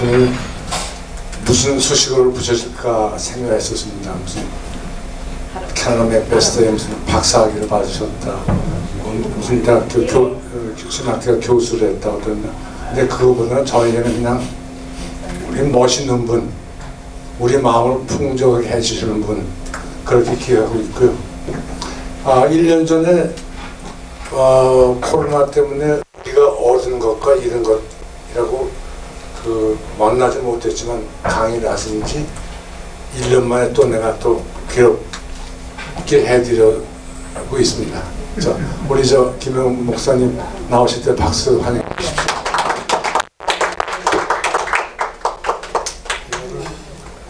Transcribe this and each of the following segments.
분이 무슨 수식어를 붙여줄까 생각했었습니다. 무슨 캐나다 맥베스트에 무슨 박사학위를 받으셨다, 무슨 대학교 신학대학 교수를 했다 그러나, 근데 그거보다는 저에게는 그냥 우리 멋있는 분, 우리 마음을 풍족하게 해주시는 분, 그렇게 기억하고 있고요. 1년 전에 코로나 때문에 우리가 얻은 것과 잃은 것이라고 만나지 못했지만 강의를 하신지 1년 만에 또 내가 또 기억게 해드리고 있습니다. 자, 우리 김영 목사님 나오실 때 박수 환영해 주십시오.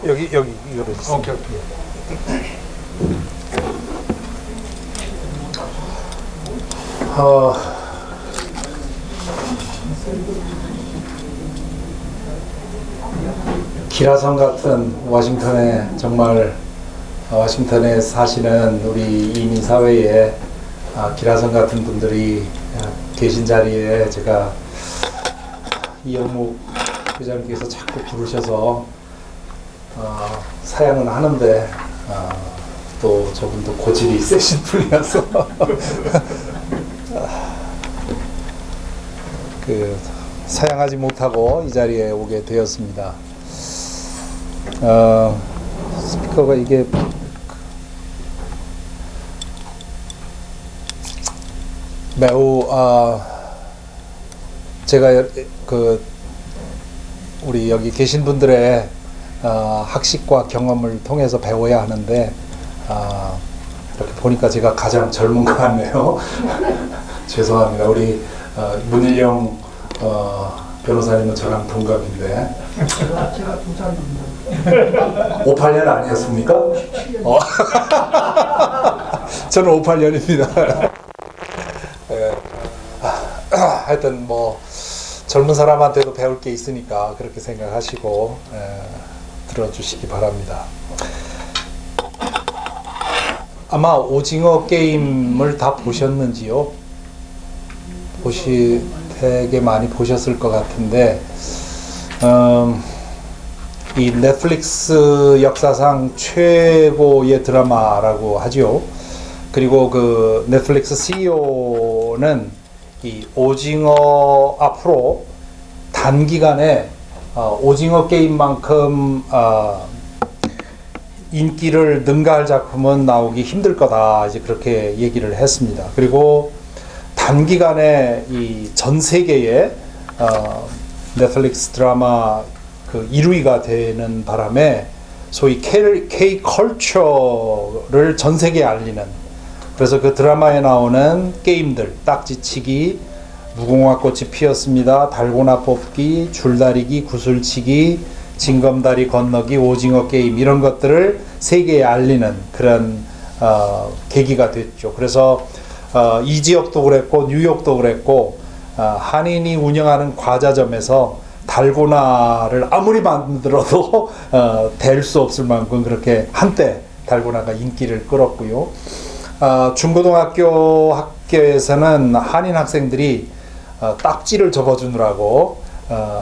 여기 이거로 있어. 오케이. 기라성 같은 워싱턴에, 정말 워싱턴에 사시는 우리 이민 사회에 기라성 같은 분들이 계신 자리에 제가 이영묵 회장님께서 자꾸 부르셔서 사양은 하는데 또 저분도 고집이 세신 분이어서 사양하지 못하고 이 자리에 오게 되었습니다. 스피커가 이게 매우 제가 우리 여기 계신 분들의 학식과 경험을 통해서 배워야 하는데 이렇게 보니까 제가 가장 젊은 것 같네요. 죄송합니다. 우리 문일영 변호사님은 저랑 동갑인데 제가 동갑입니다. 58년 아니었습니까? 저는 58년입니다. 하여튼 뭐 젊은 사람한테도 배울 게 있으니까 그렇게 생각하시고 들어주시기 바랍니다. 아마 오징어 게임을 다 보셨는지요? 되게 많이 보셨을 것 같은데 이 넷플릭스 역사상 최고의 드라마라고 하죠. 그리고 그 넷플릭스 CEO는 이 오징어 앞으로 단기간에 오징어 게임만큼 인기를 능가할 작품은 나오기 힘들 거다, 이제 그렇게 얘기를 했습니다. 그리고 단기간에 이 전 세계에 넷플릭스 드라마 1위가 되는 바람에 소위 K 컬처를 전 세계에 알리는, 그래서 그 드라마에 나오는 게임들, 딱지치기, 무궁화 꽃이 피었습니다, 달고나 뽑기, 줄다리기, 구슬치기, 징검다리 건너기, 오징어 게임, 이런 것들을 세계에 알리는 그런 계기가 됐죠. 그래서 이 지역도 그랬고 뉴욕도 그랬고 한인이 운영하는 과자점에서 달고나를 아무리 만들어도 될 수 없을 만큼 그렇게 한때 달고나가 인기를 끌었고요. 중고등학교 학교에서는 한인 학생들이 딱지를 적어주느라고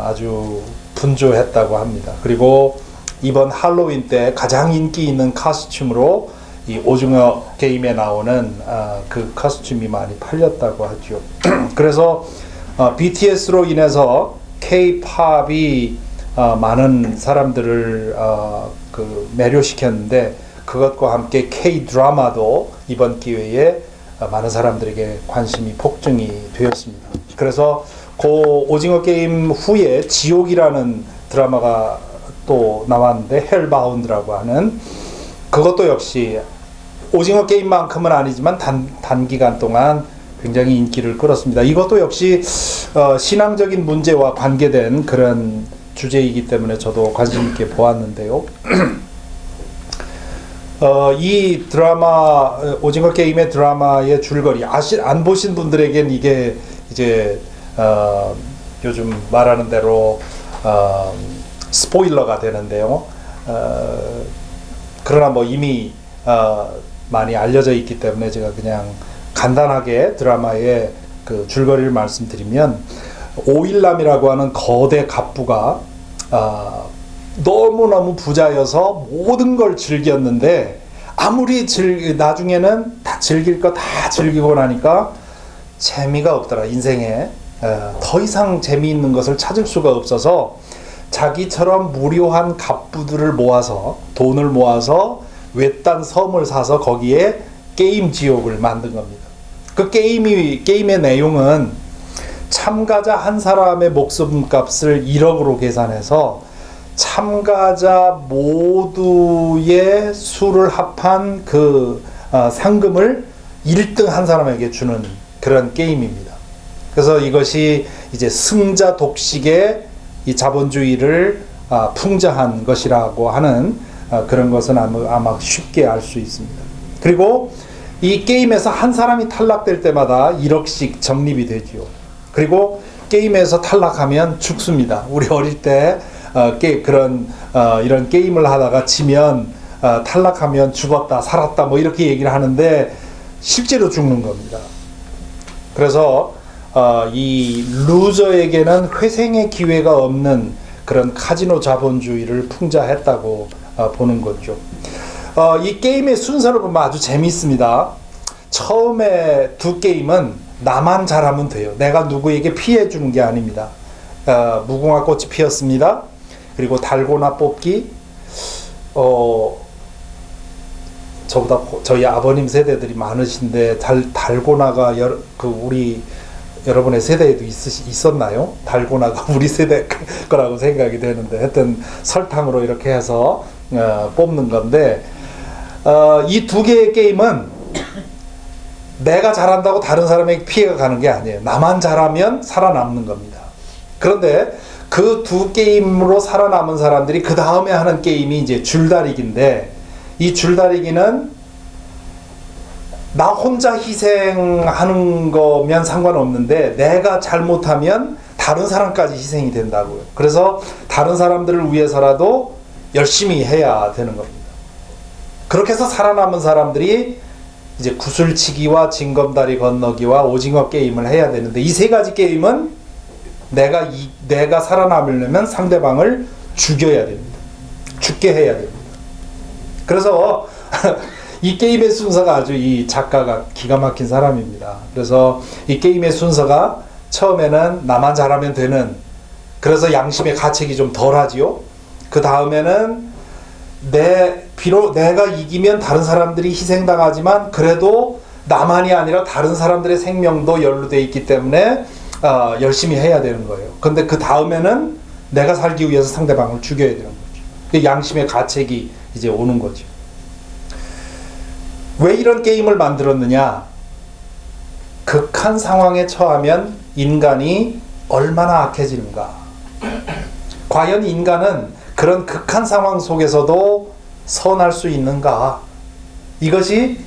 아주 분주했다고 합니다. 그리고 이번 할로윈 때 가장 인기 있는 코스튬으로 이 오징어 게임에 나오는 그 코스튬이 많이 팔렸다고 하죠. 그래서 BTS로 인해서 K-팝이 많은 사람들을 매료시켰는데, 그것과 함께 K-드라마도 이번 기회에 많은 사람들에게 관심이 폭증이 되었습니다. 그래서 그 오징어 게임 후에 지옥이라는 드라마가 또 나왔는데, 헬바운드라고 하는, 그것도 역시 오징어 게임만큼은 아니지만 단기간 동안 굉장히 인기를 끌었습니다. 이것도 역시 신앙적인 문제와 관계된 그런 주제이기 때문에 저도 관심 있게 보았는데요. 이 드라마, 오징어 게임의 드라마의 줄거리, 안 보신 분들에겐 이게 이제 요즘 말하는 대로 스포일러가 되는데요. 그러나 뭐 이미 많이 알려져 있기 때문에 제가 그냥 간단하게 드라마의 그 줄거리를 말씀드리면, 오일남이라고 하는 거대 갑부가 너무너무 부자여서 모든 걸 즐겼는데 아무리 나중에는 다 즐길 거 다 즐기고 나니까 재미가 없더라. 인생에 더 이상 재미있는 것을 찾을 수가 없어서 자기처럼 무료한 갑부들을 모아서 돈을 모아서 외딴 섬을 사서 거기에 게임 지옥을 만든 겁니다. 그 게임의 내용은 참가자 한 사람의 목숨값을 1억으로 계산해서 참가자 모두의 수를 합한 그 상금을 1등 한 사람에게 주는 그런 게임입니다. 그래서 이것이 이제 승자 독식의 이 자본주의를 풍자한 것이라고 하는 그런 것은 아마 쉽게 알 수 있습니다. 그리고 이 게임에서 한 사람이 탈락될 때마다 1억씩 적립이 되지요. 그리고 게임에서 탈락하면 죽습니다. 우리 어릴 때 이런 게임을 하다가 지면 탈락하면 죽었다, 살았다 뭐 이렇게 얘기를 하는데 실제로 죽는 겁니다. 그래서 이 루저에게는 회생의 기회가 없는 그런 카지노 자본주의를 풍자했다고 보는 거죠. 이 게임의 순서를 보면 아주 재미있습니다. 처음에 두 게임은 나만 잘하면 돼요. 내가 누구에게 피해 주는 게 아닙니다. 무궁화 꽃이 피었습니다. 그리고 달고나 뽑기. 저보다 저희 아버님 세대들이 많으신데 달고나가 우리 여러분의 세대에도 있었나요? 달고나가 우리 세대 거라고 생각이 되는데 하여튼 설탕으로 이렇게 해서 뽑는 건데 이 두 개의 게임은 내가 잘한다고 다른 사람에게 피해가 가는 게 아니에요. 나만 잘하면 살아남는 겁니다. 그런데 그 두 게임으로 살아남은 사람들이 그 다음에 하는 게임이 이제 줄다리기인데 이 줄다리기는 나 혼자 희생하는 거면 상관없는데 내가 잘못하면 다른 사람까지 희생이 된다고요. 그래서 다른 사람들을 위해서라도 열심히 해야 되는 겁니다. 그렇게 해서 살아남은 사람들이 이제 구슬치기와 징검다리 건너기와 오징어 게임을 해야 되는데 이 세 가지 게임은 내가 살아남으려면 상대방을 죽여야 됩니다. 죽게 해야 됩니다. 그래서 이 게임의 순서가 아주 이 작가가 기가 막힌 사람입니다. 그래서 이 게임의 순서가 처음에는 나만 잘하면 되는, 그래서 양심의 가책이 좀 덜하지요. 그 다음에는 비록 내가 이기면 다른 사람들이 희생당하지만 그래도 나만이 아니라 다른 사람들의 생명도 연루되어 있기 때문에 열심히 해야 되는 거예요. 근데 그 다음에는 내가 살기 위해서 상대방을 죽여야 되는 거죠. 양심의 가책이 이제 오는 거죠. 왜 이런 게임을 만들었느냐? 극한 상황에 처하면 인간이 얼마나 악해지는가? 과연 인간은 그런 극한 상황 속에서도 선할 수 있는가? 이것이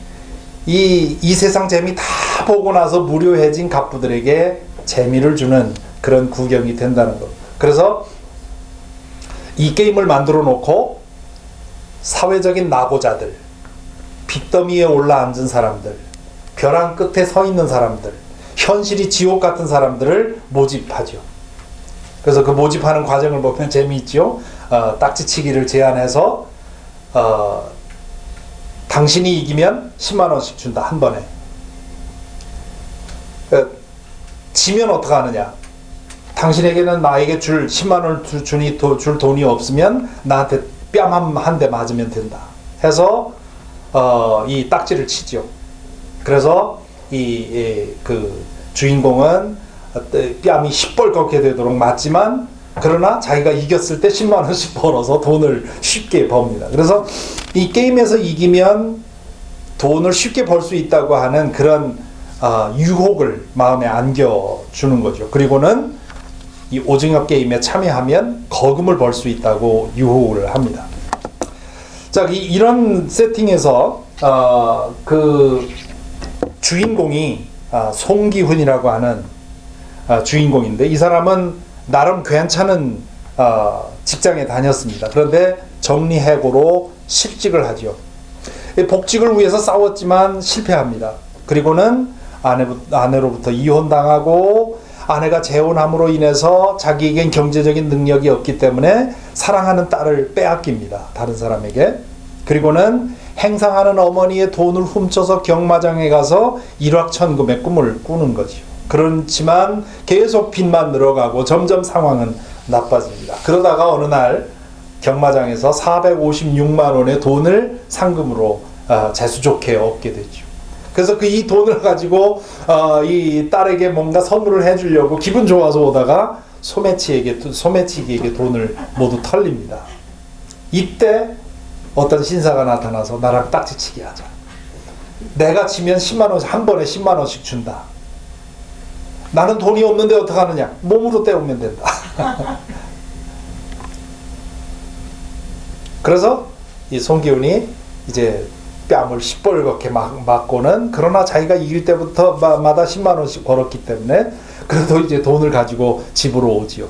이 세상 재미 다 보고 나서 무료해진 갑부들에게 재미를 주는 그런 구경이 된다는 것. 그래서 이 게임을 만들어 놓고 사회적인 낙오자들, 빚더미에 올라앉은 사람들, 벼랑 끝에 서 있는 사람들, 현실이 지옥 같은 사람들을 모집하죠. 그래서 그 모집하는 과정을 보면 재미있죠. 딱지치기를 제안해서 당신이 이기면 10만 원씩 준다, 한 번에. 지면 어떡하느냐? 당신에게는 나에게 줄 10만 원을 줄 돈이 없으면 나한테 뺨 한 대 맞으면 된다 해서 이 딱지를 치죠. 그래서 그 주인공은 뺨이 시뻘겋게 되도록 맞지만 그러나 자기가 이겼을 때 10만 원씩 벌어서 돈을 쉽게 법니다. 그래서 이 게임에서 이기면 돈을 쉽게 벌 수 있다고 하는 그런 유혹을 마음에 안겨주는 거죠. 그리고는 이 오징어 게임에 참여하면 거금을 벌 수 있다고 유혹을 합니다. 자, 이런 세팅에서 그 주인공이 송기훈이라고 하는 주인공인데 이 사람은 나름 괜찮은 직장에 다녔습니다. 그런데 정리해고로 실직을 하죠. 복직을 위해서 싸웠지만 실패합니다. 그리고는 아내로부터 이혼당하고 아내가 재혼함으로 인해서 자기에겐 경제적인 능력이 없기 때문에 사랑하는 딸을 빼앗깁니다. 다른 사람에게. 그리고는 행상하는 어머니의 돈을 훔쳐서 경마장에 가서 일확천금의 꿈을 꾸는 거죠. 그렇지만 계속 빚만 늘어가고 점점 상황은 나빠집니다. 그러다가 어느 날 경마장에서 456만 원의 돈을 상금으로 재수 좋게 얻게 되죠. 그래서 그 이 돈을 가지고 이 딸에게 뭔가 선물을 해주려고 기분 좋아서 오다가 소매치기에게 돈을 모두 털립니다. 이때 어떤 신사가 나타나서 나랑 딱지치기 하자. 내가 지면 10만 원씩 한 번에 10만 원씩 준다. 나는 돈이 없는데 어떡하느냐? 몸으로 때우면 된다. 그래서 이 송기훈이 이제 뺨을 시뻘겋게 맞고는, 그러나 자기가 이길 때부터 마다 10만 원씩 벌었기 때문에 그래도 이제 돈을 가지고 집으로 오지요.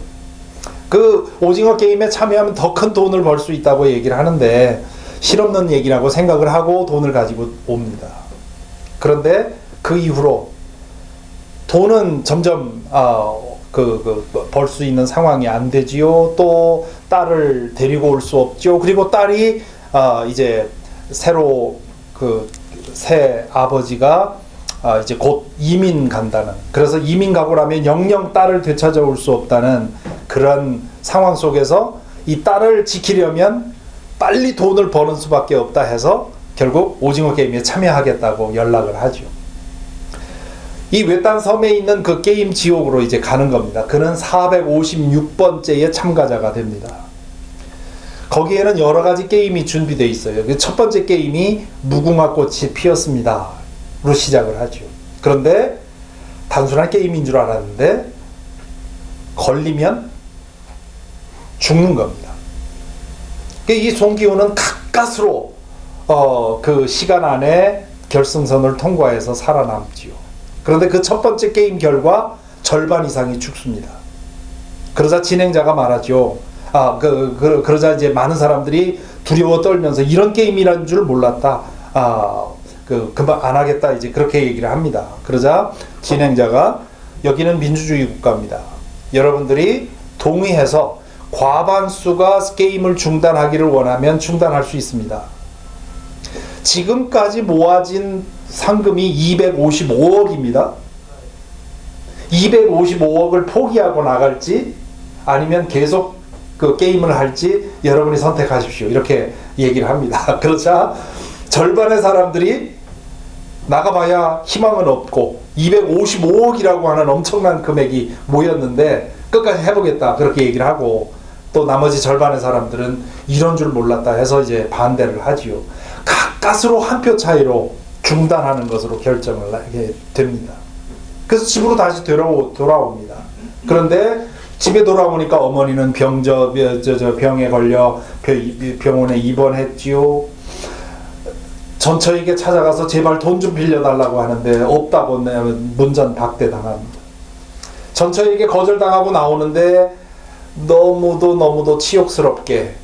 그 오징어 게임에 참여하면 더 큰 돈을 벌 수 있다고 얘기를 하는데 실없는 얘기라고 생각을 하고 돈을 가지고 옵니다. 그런데 그 이후로 돈은 점점 벌 수 있는 상황이 안 되지요. 또 딸을 데리고 올 수 없죠. 그리고 딸이 이제 새로 새 아버지가 이제 곧 이민 간다는, 그래서 이민 가고 나면 영영 딸을 되찾아올 수 없다는 그런 상황 속에서 이 딸을 지키려면 빨리 돈을 버는 수밖에 없다 해서 결국 오징어 게임에 참여하겠다고 연락을 하죠. 이 외딴 섬에 있는 그 게임 지옥으로 이제 가는 겁니다. 그는 456번째의 참가자가 됩니다. 거기에는 여러 가지 게임이 준비되어 있어요. 첫 번째 게임이 무궁화 꽃이 피었습니다. 로 시작을 하죠. 그런데 단순한 게임인 줄 알았는데 걸리면 죽는 겁니다. 이 송기훈은 가까스로 그 시간 안에 결승선을 통과해서 살아남지요. 그런데 그 첫 번째 게임 결과 절반 이상이 죽습니다. 그러자 진행자가 말하죠. 그러자 이제 많은 사람들이 두려워 떨면서 이런 게임이라는 줄 몰랐다. 금방 안 하겠다. 이제 그렇게 얘기를 합니다. 그러자 진행자가 여기는 민주주의 국가입니다. 여러분들이 동의해서 과반수가 게임을 중단하기를 원하면 중단할 수 있습니다. 지금까지 모아진 상금이 255억입니다. 255억을 포기하고 나갈지 아니면 계속 그 게임을 할지 여러분이 선택하십시오. 이렇게 얘기를 합니다. 그러자 절반의 사람들이 나가봐야 희망은 없고 255억이라고 하는 엄청난 금액이 모였는데 끝까지 해보겠다. 그렇게 얘기를 하고, 또 나머지 절반의 사람들은 이런 줄 몰랐다 해서 이제 반대를 하지요. 가까스로 한 표 차이로 중단하는 것으로 결정을 하게 됩니다. 그래서 집으로 다시 돌아옵니다. 그런데 집에 돌아오니까 어머니는 병에 걸려 병원에 입원했지요. 전처에게 찾아가서 제발 돈 좀 빌려달라고 하는데 없다고 문전박대당합니다. 전처에게 거절당하고 나오는데 너무도 치욕스럽게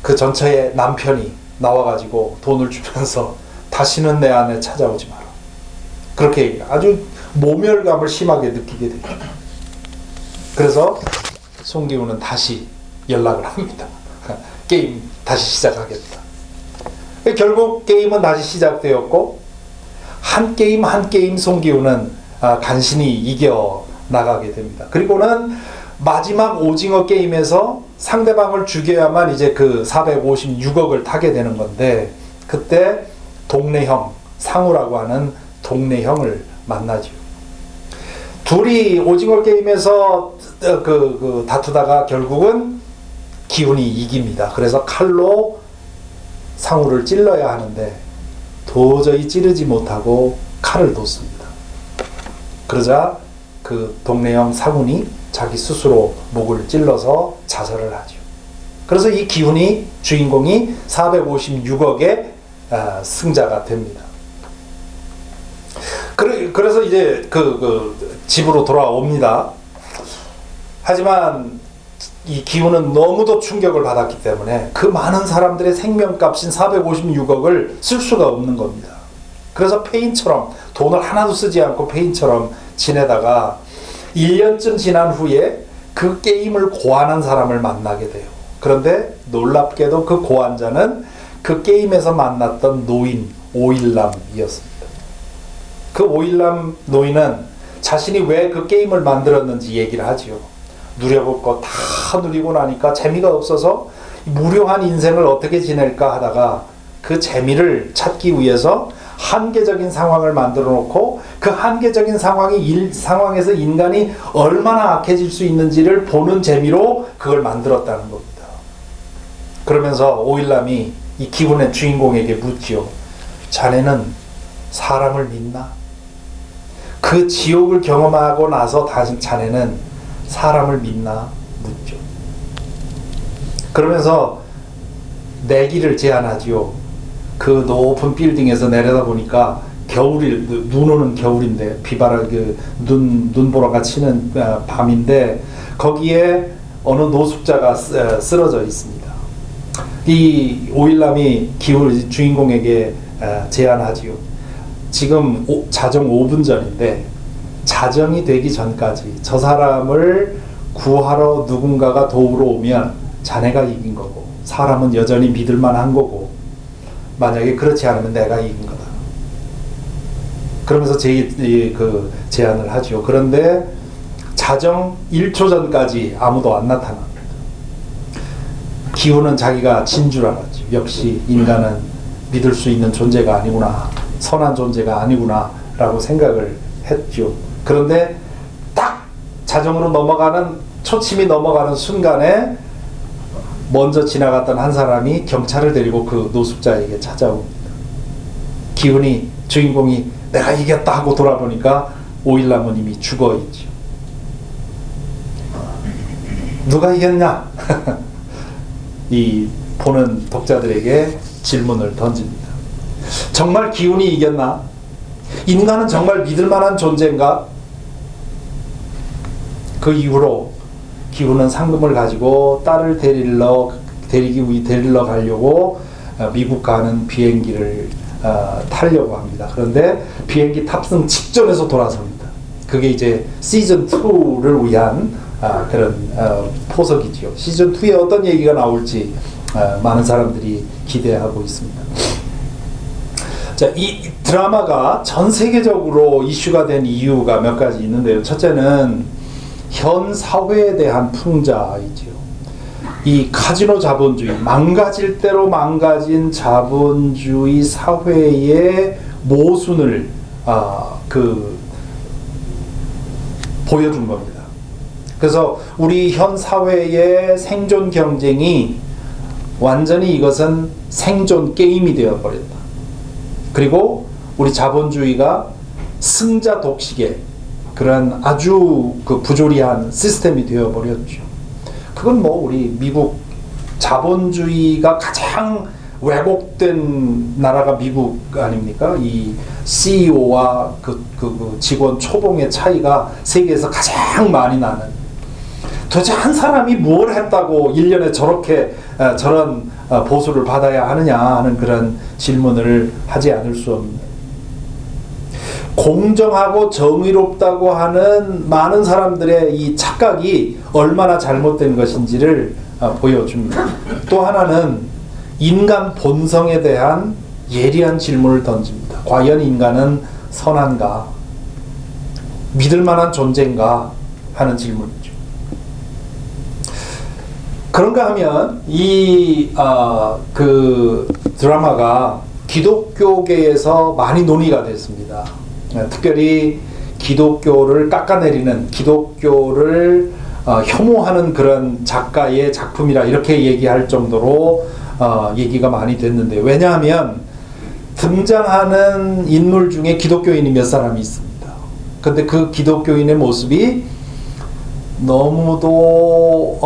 그 전처의 남편이 나와가지고 돈을 주면서 다시는 내 안에 찾아오지 마라. 그렇게 아주 모멸감을 심하게 느끼게 되죠. 그래서 송기훈은 다시 연락을 합니다. 게임 다시 시작하겠다. 결국 게임은 다시 시작되었고 한 게임 송기훈은 간신히 이겨 나가게 됩니다. 그리고는 마지막 오징어 게임에서 상대방을 죽여야만 이제 그 456억을 타게 되는 건데, 그때 동네 형 상우라고 하는 동네 형을 만나죠. 둘이 오징어 게임에서 다투다가 결국은 기훈이 이깁니다. 그래서 칼로 상우를 찔러야 하는데 도저히 찌르지 못하고 칼을 뒀습니다. 그러자 그 동네형 상훈이 자기 스스로 목을 찔러서 자살을 하죠. 그래서 이 기훈이 주인공이 456억의 승자가 됩니다. 그래서 이제 집으로 돌아옵니다. 하지만 이 기훈은 너무도 충격을 받았기 때문에 그 많은 사람들의 생명값인 456억을 쓸 수가 없는 겁니다. 그래서 페인처럼 돈을 하나도 쓰지 않고 페인처럼 지내다가 1년쯤 지난 후에 그 게임을 고안한 사람을 만나게 돼요. 그런데 놀랍게도 그 고안자는 그 게임에서 만났던 노인 오일남이었습니다. 그 오일남 노인은 자신이 왜 그 게임을 만들었는지 얘기를 하지요. 누려볼 거 다 누리고 나니까 재미가 없어서 무료한 인생을 어떻게 지낼까 하다가 그 재미를 찾기 위해서 한계적인 상황을 만들어 놓고 그 한계적인 상황에서 인간이 얼마나 악해질 수 있는지를 보는 재미로 그걸 만들었다는 겁니다. 그러면서 오일남이 이 기분의 주인공에게 묻지요. 자네는 사람을 믿나? 그 지옥을 경험하고 나서 다시 자네는 사람을 믿나? 묻죠. 그러면서 내기를 제안하지요. 그 높은 빌딩에서 내려다 보니까 겨울이 눈 오는 겨울인데 비바람 눈보라가 치는 밤인데 거기에 어느 노숙자가 쓰러져 있습니다. 이 오일남이 주인공에게 제안하지요. 지금 자정 5분 전인데 자정이 되기 전까지 저 사람을 구하러 누군가가 도우러 오면 자네가 이긴 거고 사람은 여전히 믿을 만한 거고 만약에 그렇지 않으면 내가 이긴 거다. 그러면서 그 제안을 하죠. 그런데 자정 1초 전까지 아무도 안 나타납니다. 기훈은 자기가 진 줄 알았죠. 역시 인간은 믿을 수 있는 존재가 아니구나. 선한 존재가 아니구나 라고 생각을 했죠. 그런데 딱 자정으로 넘어가는 초침이 넘어가는 순간에 먼저 지나갔던 한 사람이 경찰을 데리고 그 노숙자에게 찾아옵니다. 기훈이 주인공이 내가 이겼다 하고 돌아보니까 오일남은 이미 죽어있죠. 누가 이겼냐? 이 보는 독자들에게 질문을 던집니다. 정말 기훈이 이겼나? 인간은 정말 믿을 만한 존재인가? 그 이후로 기훈은 상금을 가지고 딸을 데리러 가려고 미국 가는 비행기를 타려고 합니다. 그런데 비행기 탑승 직전에서 돌아섭니다. 그게 이제 시즌 2를 위한 그런 포석이지요. 시즌 2에 어떤 얘기가 나올지 많은 사람들이 기대하고 있습니다. 자, 이 드라마가 전 세계적으로 이슈가 된 이유가 몇 가지 있는데요. 첫째는 현 사회에 대한 풍자이지요. 이 카지노 자본주의, 망가질 대로 망가진 자본주의 사회의 모순을 보여준 겁니다. 그래서 우리 현 사회의 생존 경쟁이 완전히 이것은 생존 게임이 되어버렸다. 그리고 우리 자본주의가 승자 독식의 그런 아주 부조리한 시스템이 되어버렸죠. 그건 뭐 우리 미국 자본주의가 가장 왜곡된 나라가 미국 아닙니까? 이 CEO와 그 직원 초봉의 차이가 세계에서 가장 많이 나는. 도대체 한 사람이 뭘 했다고 1년에 저렇게 저런 보수를 받아야 하느냐 하는 그런 질문을 하지 않을 수 없는. 공정하고 정의롭다고 하는 많은 사람들의 이 착각이 얼마나 잘못된 것인지를 보여줍니다. 또 하나는 인간 본성에 대한 예리한 질문을 던집니다. 과연 인간은 선한가? 믿을 만한 존재인가? 하는 질문이죠. 그런가 하면 그 드라마가 기독교계에서 많이 논의가 됐습니다. 특별히 기독교를 깎아내리는, 기독교를 혐오하는 그런 작가의 작품이라 이렇게 얘기할 정도로 얘기가 많이 됐는데, 왜냐하면 등장하는 인물 중에 기독교인이 몇 사람이 있습니다. 근데 그 기독교인의 모습이 너무도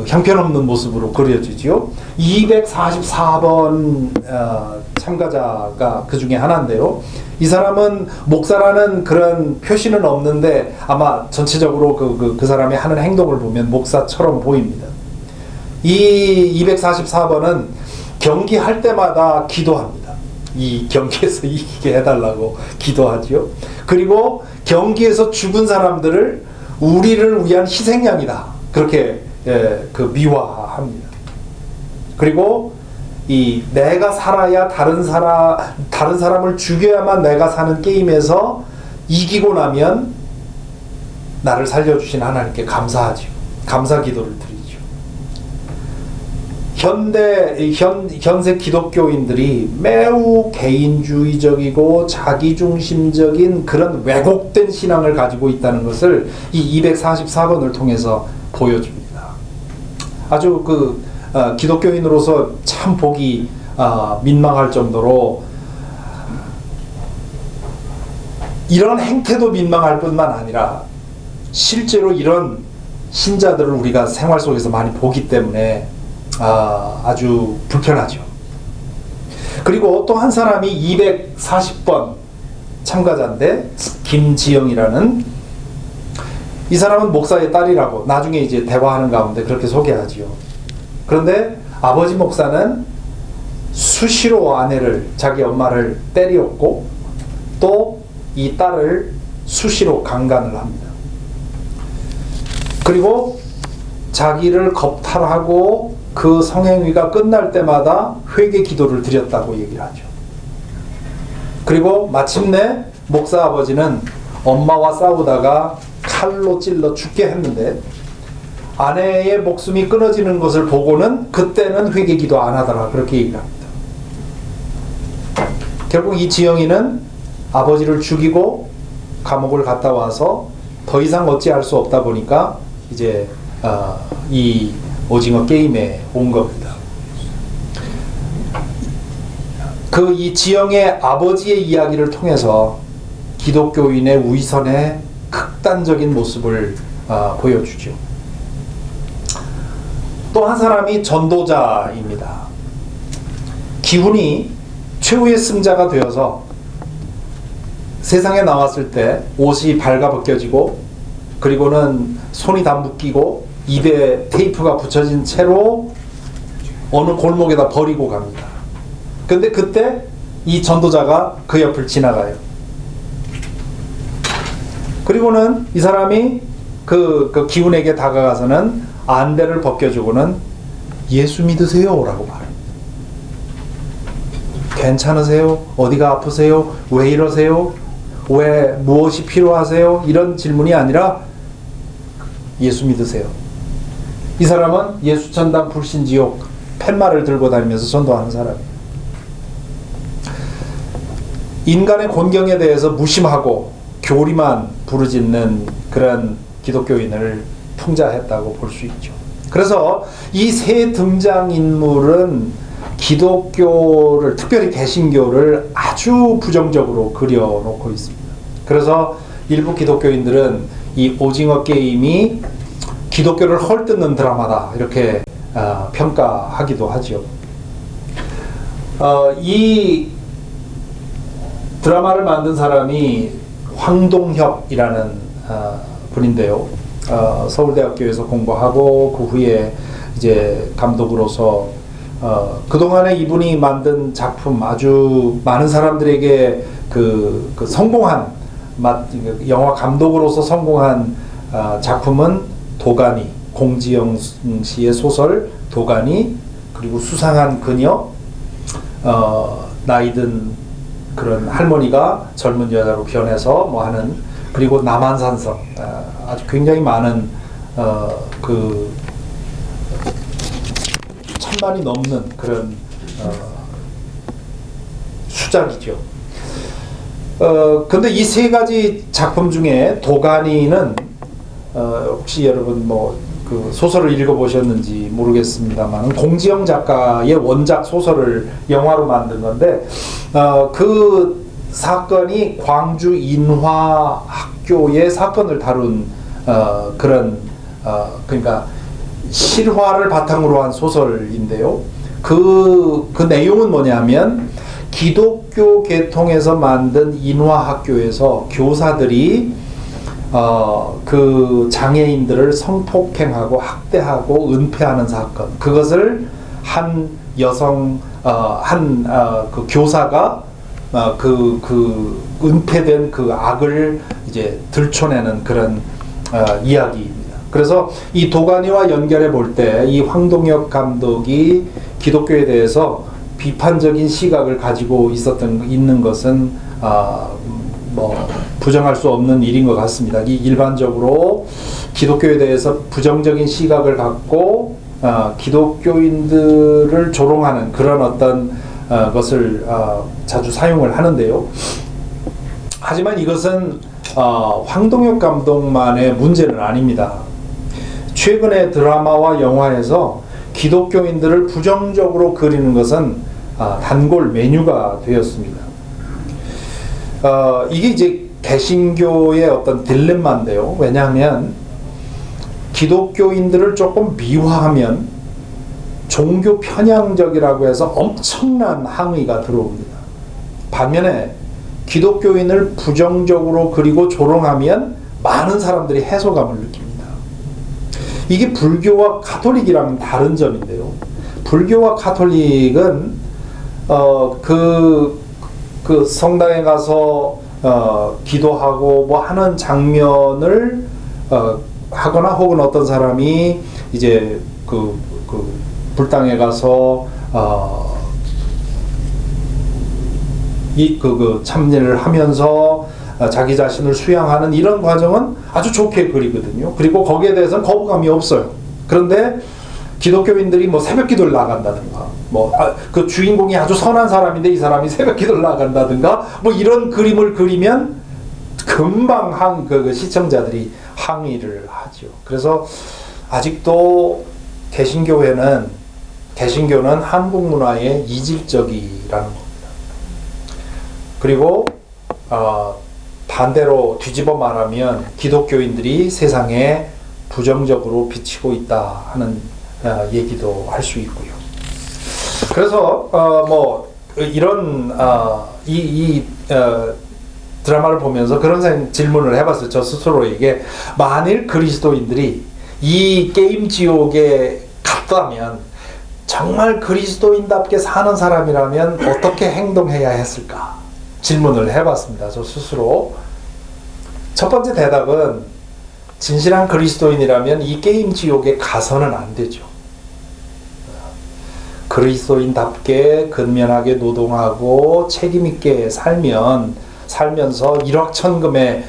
형편없는 모습으로 그려지지요. 244번 참가자가 그 중에 하나인데요. 이 사람은 목사라는 그런 표시는 없는데 아마 전체적으로 그 사람이 하는 행동을 보면 목사처럼 보입니다. 이 244번은 경기할 때마다 기도합니다. 이 경기에서 이기게 해달라고 기도하지요. 그리고 경기에서 죽은 사람들을 우리를 위한 희생양이다. 그렇게 그 미화합니다. 그리고 이 내가 살아야 다른 사람을 죽여야만 내가 사는 게임에서 이기고 나면 나를 살려주신 하나님께 감사하죠. 감사 기도를 드리죠. 현세 기독교인들이 매우 개인주의적이고 자기중심적인 그런 왜곡된 신앙을 가지고 있다는 것을 이 244번을 통해서 보여줍니다. 아주 기독교인으로서 참 보기 민망할 정도로 이런 행태도 민망할 뿐만 아니라 실제로 이런 신자들을 우리가 생활 속에서 많이 보기 때문에 아주 불편하죠. 그리고 또 한 사람이 240번 참가자인데 김지영이라는 이 사람은 목사의 딸이라고 나중에 이제 대화하는 가운데 그렇게 소개하지요. 그런데 아버지 목사는 수시로 아내를 자기 엄마를 때렸고 또 이 딸을 수시로 강간을 합니다. 그리고 자기를 겁탈하고 그 성행위가 끝날 때마다 회개 기도를 드렸다고 얘기를 하죠. 그리고 마침내 목사 아버지는 엄마와 싸우다가 칼로 찔러 죽게 했는데 아내의 목숨이 끊어지는 것을 보고는 그때는 회개 기도 안 하더라 그렇게 얘기를 합니다. 결국 이 지영이는 아버지를 죽이고 감옥을 갔다 와서 더 이상 어찌할 수 없다 보니까 이제 이 오징어 게임에 온 겁니다. 이 지영의 아버지의 이야기를 통해서 기독교인의 위선의 극단적인 모습을 보여주죠. 또 한 사람이 전도자입니다. 기훈이 최후의 승자가 되어서 세상에 나왔을 때 옷이 발가벗겨지고 그리고는 손이 다 묶이고 입에 테이프가 붙여진 채로 어느 골목에다 버리고 갑니다. 근데 그때 이 전도자가 그 옆을 지나가요. 그리고는 이 사람이 그 기훈에게 다가가서는 안대를 벗겨주고는 예수 믿으세요 라고 말합니다. 괜찮으세요? 어디가 아프세요? 왜 이러세요? 왜 무엇이 필요하세요? 이런 질문이 아니라 예수 믿으세요. 이 사람은 예수천당 불신지옥 팻말을 들고 다니면서 전도하는 사람이에요. 인간의 곤경에 대해서 무심하고 교리만 부르짖는 그런 기독교인을 풍자했다고 볼 수 있죠. 그래서 이 세 등장인물은 기독교를, 특별히 개신교를 아주 부정적으로 그려놓고 있습니다. 그래서 일부 기독교인들은 이 오징어 게임이 기독교를 헐뜯는 드라마다 이렇게 평가하기도 하죠. 이 드라마를 만든 사람이 황동협이라는 분인데요. 서울대학교에서 공부하고 그 후에 이제 감독으로서 그동안에 이분이 만든 작품 아주 많은 사람들에게 그 성공한 영화 감독으로서 성공한 작품은 도가니, 공지영 씨의 소설 도가니, 그리고 수상한 그녀, 나이든 그런 할머니가 젊은 여자로 변해서 뭐 하는, 그리고 남한산성, 아주 굉장히 많은 그 1000만이 넘는 그런 수작이죠. 근데 이 세 가지 작품 중에 도가니는 혹시 여러분 뭐 그 소설을 읽어보셨는지 모르겠습니다만 공지영 작가의 원작 소설을 영화로 만든 건데 그 사건이 광주 인화학교의 사건을 다룬 그런 그러니까 실화를 바탕으로 한 소설인데요. 그 내용은 뭐냐면 기독교 계통에서 만든 인화학교에서 교사들이 그 장애인들을 성폭행하고 학대하고 은폐하는 사건, 그것을 한 여성 그 교사가 그 은폐된 그 악을 이제 들춰내는 그런 이야기입니다. 그래서 이 도가니와 연결해 볼 때 이 황동혁 감독이 기독교에 대해서 비판적인 시각을 가지고 있는 것은 뭐 부정할 수 없는 일인 것 같습니다. 이 일반적으로 기독교에 대해서 부정적인 시각을 갖고 기독교인들을 조롱하는 그런 어떤 것을 자주 사용을 하는데요. 하지만 이것은 황동혁 감독만의 문제는 아닙니다. 최근의 드라마와 영화에서 기독교인들을 부정적으로 그리는 것은 단골 메뉴가 되었습니다. 이게 이제 개신교의 어떤 딜레마인데요. 왜냐하면 기독교인들을 조금 미화하면 종교 편향적이라고 해서 엄청난 항의가 들어옵니다. 반면에 기독교인을 부정적으로 그리고 조롱하면 많은 사람들이 해소감을 느낍니다. 이게 불교와 가톨릭이랑은 다른 점인데요. 불교와 가톨릭은 그 성당에 가서 기도하고 뭐 하는 장면을 하거나 혹은 어떤 사람이 이제 그 불당에 가서 참여를 하면서 자기 자신을 수양하는 이런 과정은 아주 좋게 그리거든요. 그리고 거기에 대해서는 거부감이 없어요. 그런데 기독교인들이 뭐 새벽 기도를 나간다든가, 그 주인공이 아주 선한 사람인데 이 사람이 새벽 기도를 나간다든가, 뭐 이런 그림을 그리면 금방 시청자들이 항의를 하죠. 그래서 아직도 개신교는 한국 문화의 이질적이라는 겁니다. 그리고 반대로 뒤집어 말하면 기독교인들이 세상에 부정적으로 비치고 있다 하는 얘기도 할 수 있고요. 그래서 뭐 이런 드라마를 보면서 그런 질문을 해봤어요. 저 스스로에게. 만일 그리스도인들이 이 게임 지옥에 갔다면 정말 그리스도인답게 사는 사람이라면 어떻게 행동해야 했을까? 질문을 해봤습니다. 저 스스로. 첫 번째 대답은 진실한 그리스도인이라면 이 게임 지옥에 가서는 안 되죠. 그리스도인답게 근면하게 노동하고 책임있게 살면서 일확천금의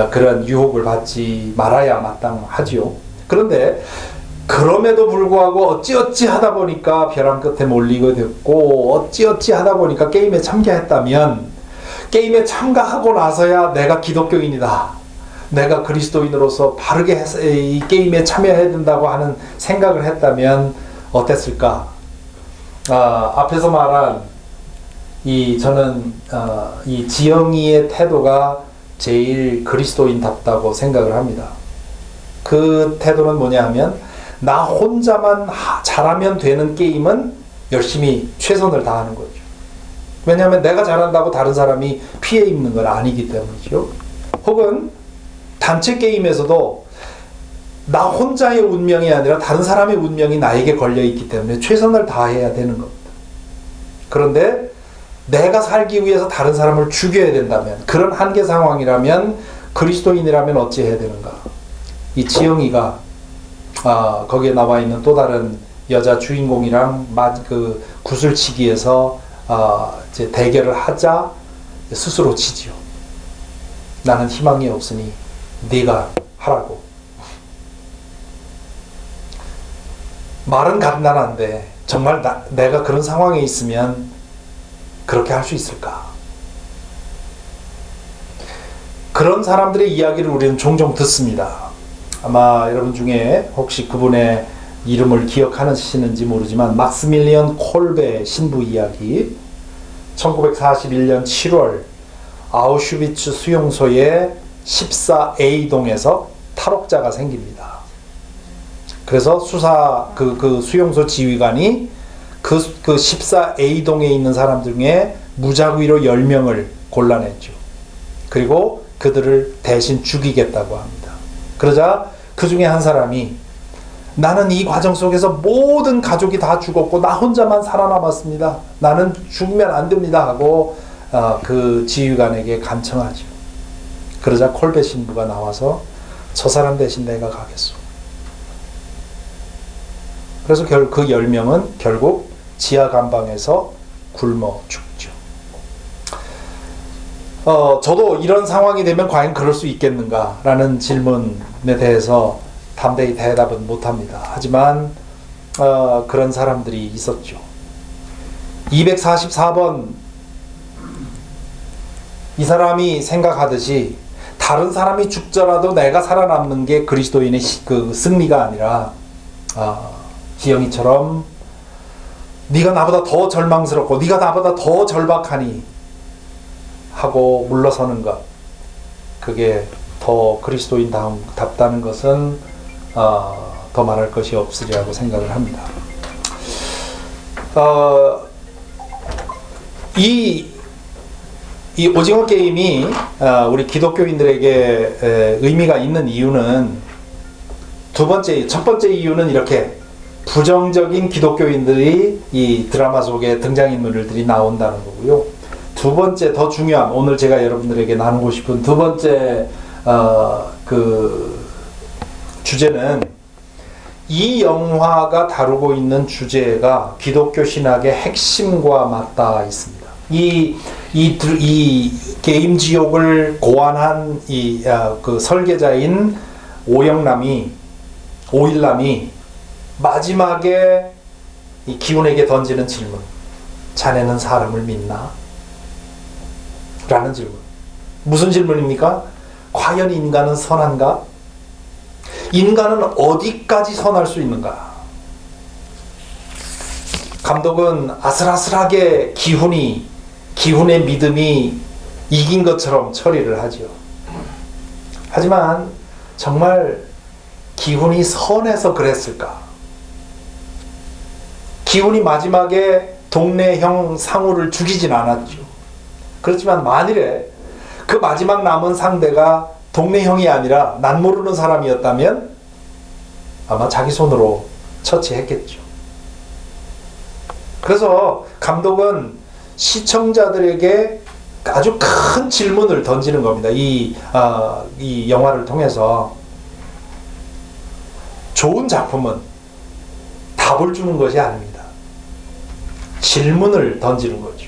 그런 유혹을 받지 말아야 마땅하지요. 그런데 그럼에도 불구하고 어찌어찌 하다 보니까 벼랑 끝에 몰리게 됐고 어찌어찌 하다 보니까 게임에 참가했다면 게임에 참가하고 나서야 내가 기독교인이다, 내가 그리스도인으로서 바르게 이 게임에 참여해야 된다고 하는 생각을 했다면 어땠을까? 앞에서 말한 저는 이 지영이의 태도가 제일 그리스도인답다고 생각을 합니다. 그 태도는 뭐냐 하면 나 혼자만 잘하면 되는 게임은 열심히 최선을 다하는 거죠. 왜냐하면 내가 잘한다고 다른 사람이 피해 입는 건 아니기 때문이죠. 혹은 단체 게임에서도 나 혼자의 운명이 아니라 다른 사람의 운명이 나에게 걸려있기 때문에 최선을 다해야 되는 겁니다. 그런데 내가 살기 위해서 다른 사람을 죽여야 된다면, 그런 한계 상황이라면 그리스도인이라면 어찌 해야 되는가? 이 지영이가 거기에 나와 있는 또 다른 여자 주인공이랑 그 구슬치기에서 이제 대결을 하자 스스로 치지요. 나는 희망이 없으니 네가 하라고. 말은 간단한데 정말 내가 그런 상황에 있으면 그렇게 할 수 있을까? 그런 사람들의 이야기를 우리는 종종 듣습니다. 아마 여러분 중에 혹시 그분의 이름을 기억하시는지 모르지만 막스밀리언 콜베 신부 이야기. 1941년 7월 아우슈비츠 수용소의 14A동에서 탈옥자가 생깁니다. 그래서 그 수용소 지휘관이 그 14A동에 있는 사람 중에 무작위로 10명을 골라냈죠. 그리고 그들을 대신 죽이겠다고 합니다. 그러자 그 중에 한 사람이 나는 이 과정 속에서 모든 가족이 다 죽었고 나 혼자만 살아남았습니다. 나는 죽으면 안 됩니다 하고 그 지휘관에게 간청하죠. 그러자 콜벳 신부가 나와서 저 사람 대신 내가 가겠소. 그래서 그 10명은 결국 지하 감방에서 굶어 죽죠. 저도 이런 상황이 되면 과연 그럴 수 있겠는가라는 질문에 대해서 담대히 대답은 못합니다. 하지만 그런 사람들이 있었죠. 244번 이 사람이 생각하듯이 다른 사람이 죽더라도 내가 살아남는 게 그리스도인의 그 승리가 아니라 기영이처럼 네가 나보다 더 절망스럽고 네가 나보다 더 절박하니 하고 물러서는 것, 그게 더 그리스도인답다는 것은 더 말할 것이 없으리라고 생각을 합니다. 이 오징어 게임이 우리 기독교인들에게 의미가 있는 이유는 첫 번째 이유는 이렇게 부정적인 기독교인들이 이 드라마 속에 등장인물들이 나온다는 거고요. 두 번째, 더 중요한, 오늘 제가 여러분들에게 나누고 싶은 두 번째 그 주제는, 이 영화가 다루고 있는 주제가 기독교 신학의 핵심과 맞닿아 있습니다. 이 게임 지옥을 고안한 그 설계자인 오일남이 마지막에 이 기훈에게 던지는 질문, 자네는 사람을 믿나? 라는 질문. 무슨 질문입니까? 과연 인간은 선한가? 인간은 어디까지 선할 수 있는가? 감독은 아슬아슬하게 기훈의 믿음이 이긴 것처럼 처리를 하죠. 하지만 정말 기훈이 선해서 그랬을까? 기훈이 마지막에 동네 형 상우를 죽이진 않았죠. 그렇지만 만일에 그 마지막 남은 상대가 동네 형이 아니라 난 모르는 사람이었다면 아마 자기 손으로 처치했겠죠. 그래서 감독은 시청자들에게 아주 큰 질문을 던지는 겁니다. 이 영화를 통해서. 좋은 작품은 답을 주는 것이 아닙니다. 질문을 던지는 거죠.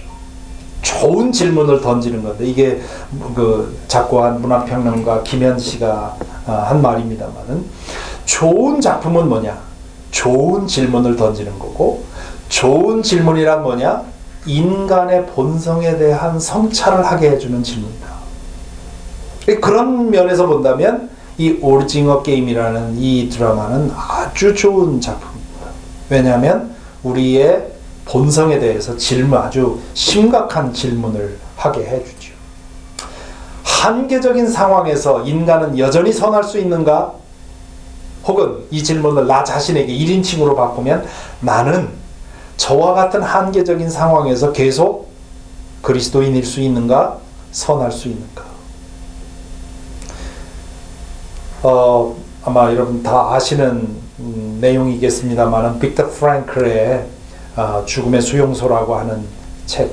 좋은 질문을 던지는 건데, 이게 그 작고한 문화평론가 김현 씨가 한 말입니다만은, 좋은 작품은 뭐냐? 좋은 질문을 던지는 거고, 좋은 질문이란 뭐냐? 인간의 본성에 대한 성찰을 하게 해주는 질문이다. 그런 면에서 본다면 이 오징어 게임이라는 이 드라마는 아주 좋은 작품입니다. 왜냐하면 우리의 본성에 대해서 아주 심각한 질문을 하게 해주죠. 한계적인 상황에서 인간은 여전히 선할 수 있는가? 혹은 이 질문을 나 자신에게 1인칭으로 바꾸면, 나는 저와 같은 한계적인 상황에서 계속 그리스도인일 수 있는가? 선할 수 있는가? 아마 여러분 다 아시는 내용이겠습니다만, 빅터 프랭클의 죽음의 수용소라고 하는 책,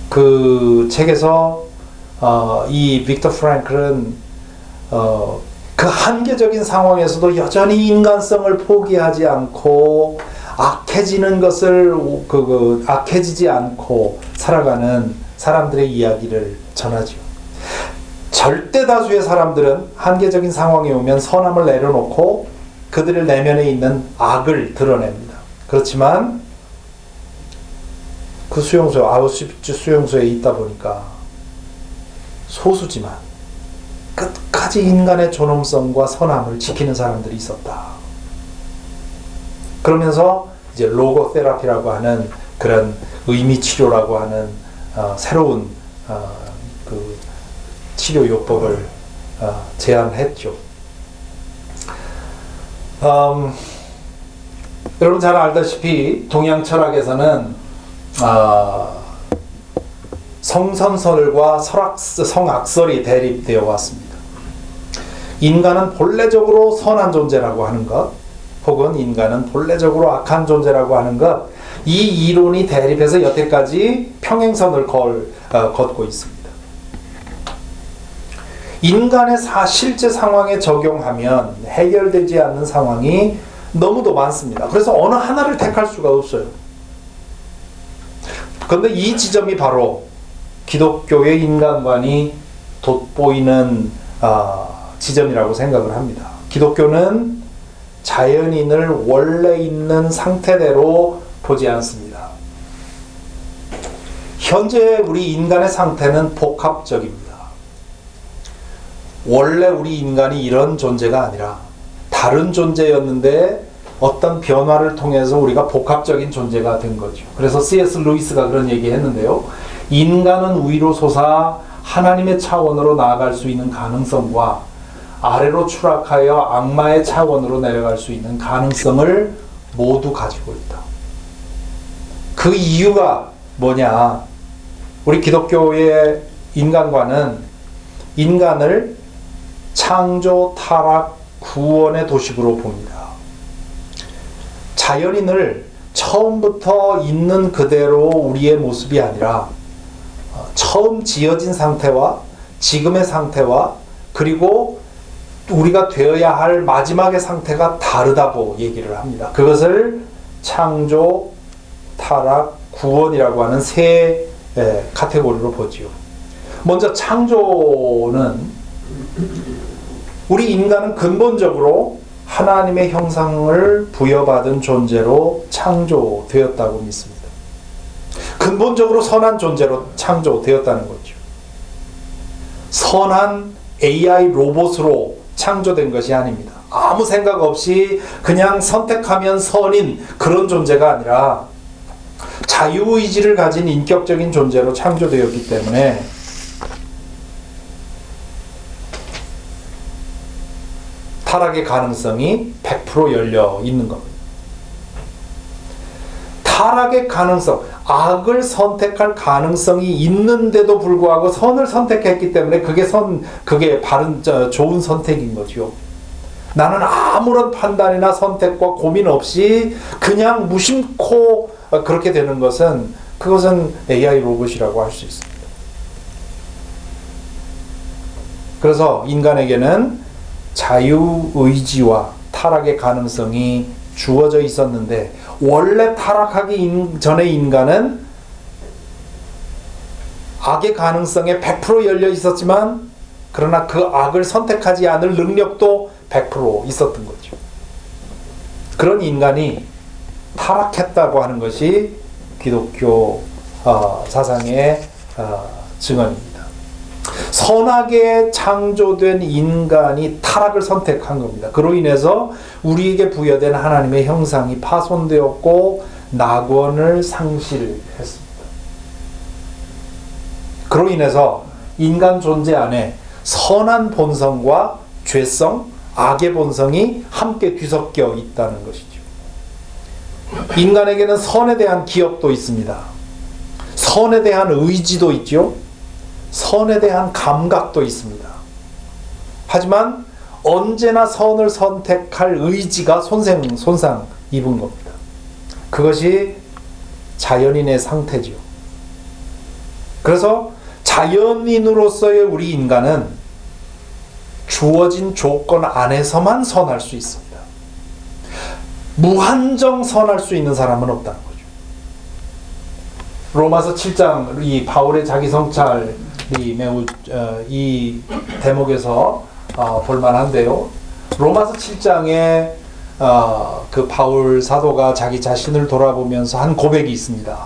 그 책에서 이 빅터 프랭클은 그 한계적인 상황에서도 여전히 인간성을 포기하지 않고 악해지지 않고 살아가는 사람들의 이야기를 전하죠. 절대 다수의 사람들은 한계적인 상황에 오면 선함을 내려놓고 그들의 내면에 있는 악을 드러냅니다. 그렇지만 그 아우슈비츠 수용소에 있다 보니까 소수지만 끝까지 인간의 존엄성과 선함을 지키는 사람들이 있었다. 그러면서 이제 로고테라피라고 하는 그런 의미 치료라고 하는 새로운 그 치료 요법을 제안했죠. 여러분 잘 알다시피 동양 철학에서는 성선설과 성악설이 대립되어 왔습니다. 인간은 본래적으로 선한 존재라고 하는 것, 혹은 인간은 본래적으로 악한 존재라고 하는 것, 이 이론이 대립해서 여태까지 평행선을 걷고 있습니다. 인간의 실제 상황에 적용하면 해결되지 않는 상황이 너무도 많습니다. 그래서 어느 하나를 택할 수가 없어요. 그런데 이 지점이 바로 기독교의 인간관이 돋보이는 지점이라고 생각을 합니다. 기독교는 자연인을 원래 있는 상태대로 보지 않습니다. 현재 우리 인간의 상태는 복합적입니다. 원래 우리 인간이 이런 존재가 아니라 다른 존재였는데 어떤 변화를 통해서 우리가 복합적인 존재가 된 거죠. 그래서 C.S. 루이스가 그런 얘기 했는데요. 인간은 위로 솟아 하나님의 차원으로 나아갈 수 있는 가능성과 아래로 추락하여 악마의 차원으로 내려갈 수 있는 가능성을 모두 가지고 있다. 그 이유가 뭐냐? 우리 기독교의 인간관은 인간을 창조, 타락, 구원의 도식으로 봅니다. 자연인을 처음부터 있는 그대로 우리의 모습이 아니라 처음 지어진 상태와 지금의 상태와 그리고 우리가 되어야 할 마지막의 상태가 다르다고 얘기를 합니다. 그것을 창조, 타락, 구원이라고 하는 세 카테고리로 보지요. 먼저 창조는 우리 인간은 근본적으로 하나님의 형상을 부여받은 존재로 창조되었다고 믿습니다. 근본적으로 선한 존재로 창조되었다는 거죠. 선한 AI 로봇으로 창조된 것이 아닙니다. 아무 생각 없이 그냥 선택하면 선인 그런 존재가 아니라 자유의지를 가진 인격적인 존재로 창조되었기 때문에 타락의 가능성이 100% 열려 있는 겁니다. 타락의 가능성, 악을 선택할 가능성이 있는데도 불구하고 선을 선택했기 때문에 그게 바른, 좋은 선택인 거죠. 나는 아무런 판단이나 선택과 고민 없이 그냥 무심코 그렇게 되는 것은 그것은 AI 로봇이라고 할 수 있습니다. 그래서 인간에게는 자유의지와 타락의 가능성이 주어져 있었는데 원래 타락하기 전의 인간은 악의 가능성에 100% 열려 있었지만 그러나 그 악을 선택하지 않을 능력도 100% 있었던 거죠. 그런 인간이 타락했다고 하는 것이 기독교 사상의 증언입니다. 선하게 창조된 인간이 타락을 선택한 겁니다. 그로 인해서 우리에게 부여된 하나님의 형상이 파손되었고 낙원을 상실했습니다. 그로 인해서 인간 존재 안에 선한 본성과 죄성, 악의 본성이 함께 뒤섞여 있다는 것이죠. 인간에게는 선에 대한 기억도 있습니다. 선에 대한 의지도 있죠. 선에 대한 감각도 있습니다. 하지만 언제나 선을 선택할 의지가 손상 입은 겁니다. 그것이 자연인의 상태지요. 그래서 자연인으로서의 우리 인간은 주어진 조건 안에서만 선할 수 있습니다. 무한정 선할 수 있는 사람은 없다는 거죠. 로마서 7장 이 바울의 자기 성찰 매우 이 대목에서 볼만한데요. 로마서 7장에 그 바울 사도가 자기 자신을 돌아보면서 한 고백이 있습니다.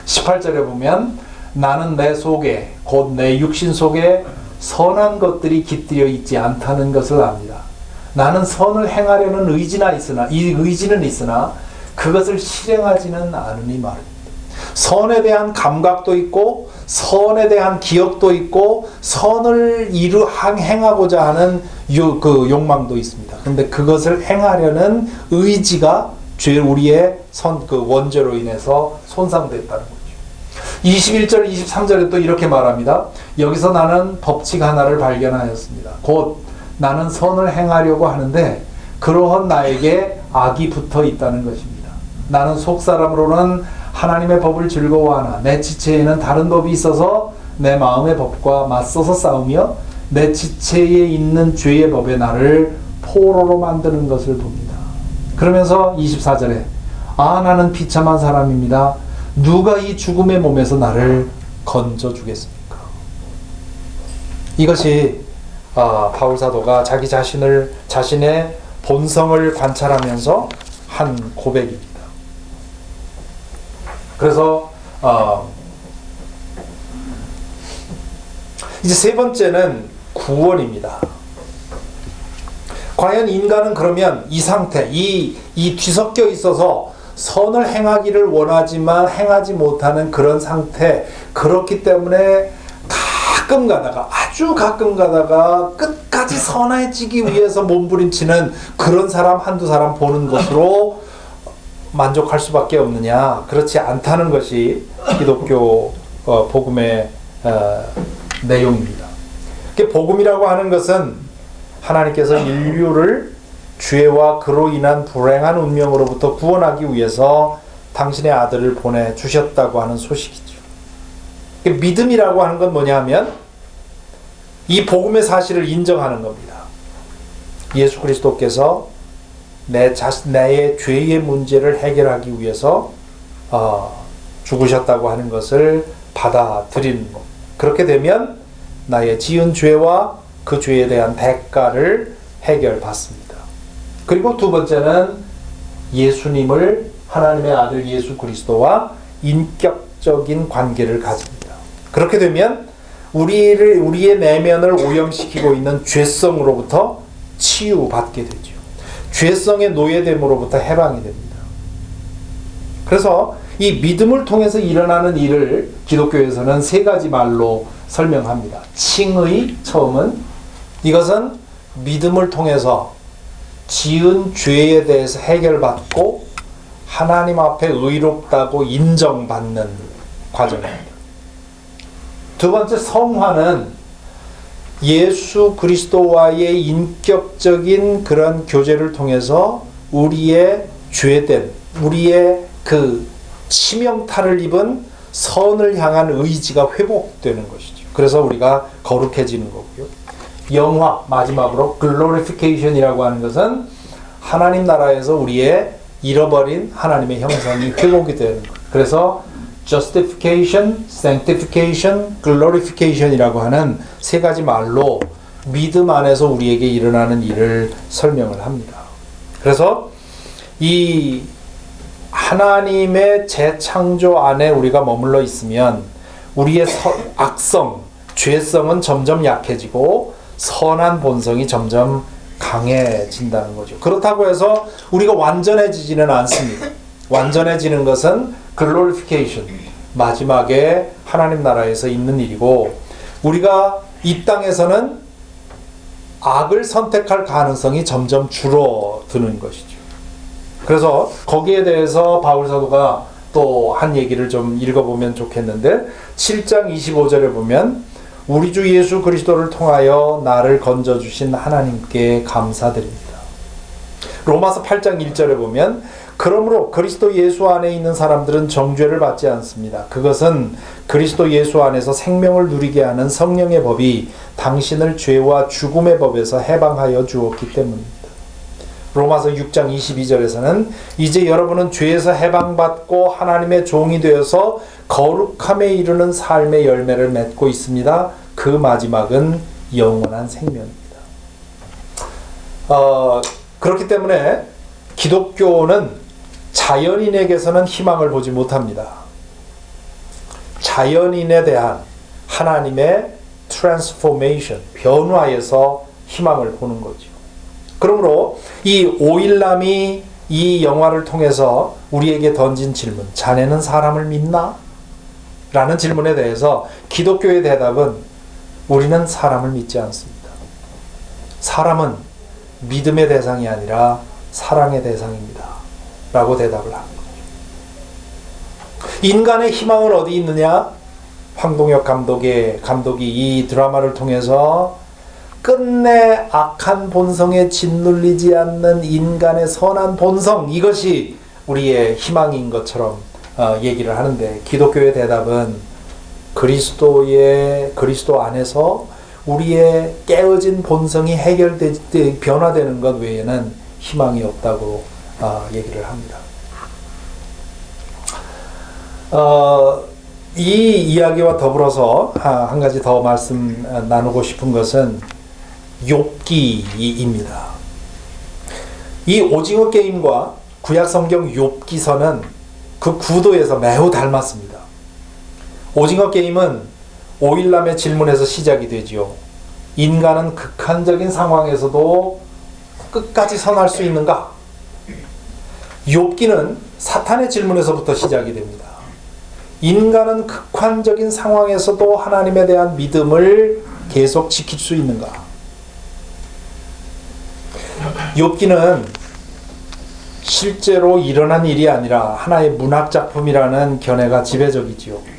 18절에 보면 나는 내 속에 곧 내 육신 속에 선한 것들이 깃들여 있지 않다는 것을 압니다. 나는 선을 행하려는 의지는 있으나 그것을 실행하지는 않으니 말입니다. 선에 대한 감각도 있고 선에 대한 기억도 있고 선을 행하고자 하는 그 욕망도 있습니다. 그런데 그것을 행하려는 의지가 우리의 그 원죄로 인해서 손상됐다는 거죠. 21절, 23절에 또 이렇게 말합니다. 여기서 나는 법칙 하나를 발견하였습니다. 곧 나는 선을 행하려고 하는데 그러한 나에게 악이 붙어 있다는 것입니다. 나는 속사람으로는 하나님의 법을 즐거워하나 내 지체에는 다른 법이 있어서 내 마음의 법과 맞서서 싸우며 내 지체에 있는 죄의 법에 나를 포로로 만드는 것을 봅니다. 그러면서 24절에 나는 비참한 사람입니다. 누가 이 죽음의 몸에서 나를 건져주겠습니까? 이것이 바울 사도가 자신의 본성을 관찰하면서 한 고백입니다. 그래서 이제 세 번째는 구원입니다. 과연 인간은 그러면 이 상태, 이 뒤섞여 있어서 선을 행하기를 원하지만 행하지 못하는 그런 상태, 그렇기 때문에 아주 가끔 가다가 끝까지 선해지기 위해서 몸부림치는 그런 사람 한두 사람 보는 것으로 만족할 수밖에 없느냐? 그렇지 않다는 것이 기독교 복음의 내용입니다. 복음이라고 하는 것은 하나님께서 인류를 죄와 그로 인한 불행한 운명으로부터 구원하기 위해서 당신의 아들을 보내주셨다고 하는 소식이죠. 믿음이라고 하는 건 뭐냐 하면 이 복음의 사실을 인정하는 겁니다. 예수 그리스도께서 나의 죄의 문제를 해결하기 위해서 죽으셨다고 하는 것을 받아들이는 것. 그렇게 되면 나의 지은 죄와 그 죄에 대한 대가를 해결받습니다. 그리고 두 번째는 예수님을 하나님의 아들 예수 그리스도와 인격적인 관계를 가집니다. 그렇게 되면 우리의 내면을 오염시키고 있는 죄성으로부터 치유받게 되죠. 죄성의 노예됨으로부터 해방이 됩니다. 그래서 이 믿음을 통해서 일어나는 일을 기독교에서는 세 가지 말로 설명합니다. 칭의, 처음은 이것은 믿음을 통해서 지은 죄에 대해서 해결받고 하나님 앞에 의롭다고 인정받는 과정입니다. 두 번째, 성화는 예수 그리스도와의 인격적인 그런 교제를 통해서 우리의 죄된, 우리의 그 치명타를 입은 선을 향한 의지가 회복되는 것이죠. 그래서 우리가 거룩해지는 거고요. 영화, 마지막으로 glorification이라고 하는 것은 하나님 나라에서 우리의 잃어버린 하나님의 형상이 회복이 되는 거예요. 그래서 justification, sanctification, glorification이라고 하는 세 가지 말로 믿음 안에서 우리에게 일어나는 일을 설명을 합니다. 그래서 이 하나님의 재창조 안에 우리가 머물러 있으면 우리의 악성, 죄성은 점점 약해지고 선한 본성이 점점 강해진다는 거죠. 그렇다고 해서 우리가 완전해지지는 않습니다. 완전해지는 것은 glorification, 마지막에 하나님 나라에서 있는 일이고, 우리가 이 땅에서는 악을 선택할 가능성이 점점 줄어드는 것이죠. 그래서 거기에 대해서 바울 사도가 또 한 얘기를 좀 읽어보면 좋겠는데, 7장 25절에 보면 우리 주 예수 그리스도를 통하여 나를 건져주신 하나님께 감사드립니다. 로마서 8장 1절에 보면 그러므로 그리스도 예수 안에 있는 사람들은 정죄를 받지 않습니다. 그것은 그리스도 예수 안에서 생명을 누리게 하는 성령의 법이 당신을 죄와 죽음의 법에서 해방하여 주었기 때문입니다. 로마서 6장 22절에서는 이제 여러분은 죄에서 해방받고 하나님의 종이 되어서 거룩함에 이르는 삶의 열매를 맺고 있습니다. 그 마지막은 영원한 생명입니다. 그렇기 때문에 기독교는 자연인에게서는 희망을 보지 못합니다. 자연인에 대한 하나님의 트랜스포메이션, 변화에서 희망을 보는 거죠. 그러므로 이 오일남이 이 영화를 통해서 우리에게 던진 질문, 자네는 사람을 믿나? 라는 질문에 대해서 기독교의 대답은 우리는 사람을 믿지 않습니다. 사람은 믿음의 대상이 아니라 사랑의 대상입니다. 라고 대답을 한 거죠. 인간의 희망은 어디 있느냐? 황동혁 감독이 이 드라마를 통해서 끝내 악한 본성에 짓눌리지 않는 인간의 선한 본성, 이것이 우리의 희망인 것처럼 얘기를 하는데, 기독교의 대답은 그리스도 안에서 우리의 깨어진 본성이 변화되는 것 외에는 희망이 없다고 얘기를 합니다. 이 이야기와 더불어서 한 가지 더 말씀 나누고 싶은 것은 욥기입니다. 이 오징어 게임과 구약 성경 욥기서는 그 구도에서 매우 닮았습니다. 오징어 게임은 오일남의 질문에서 시작이 되지요. 인간은 극한적인 상황에서도 끝까지 선할 수 있는가? 욥기는 사탄의 질문에서부터 시작이 됩니다. 인간은 극한적인 상황에서도 하나님에 대한 믿음을 계속 지킬 수 있는가? 욥기는 실제로 일어난 일이 아니라 하나의 문학작품이라는 견해가 지배적이지요.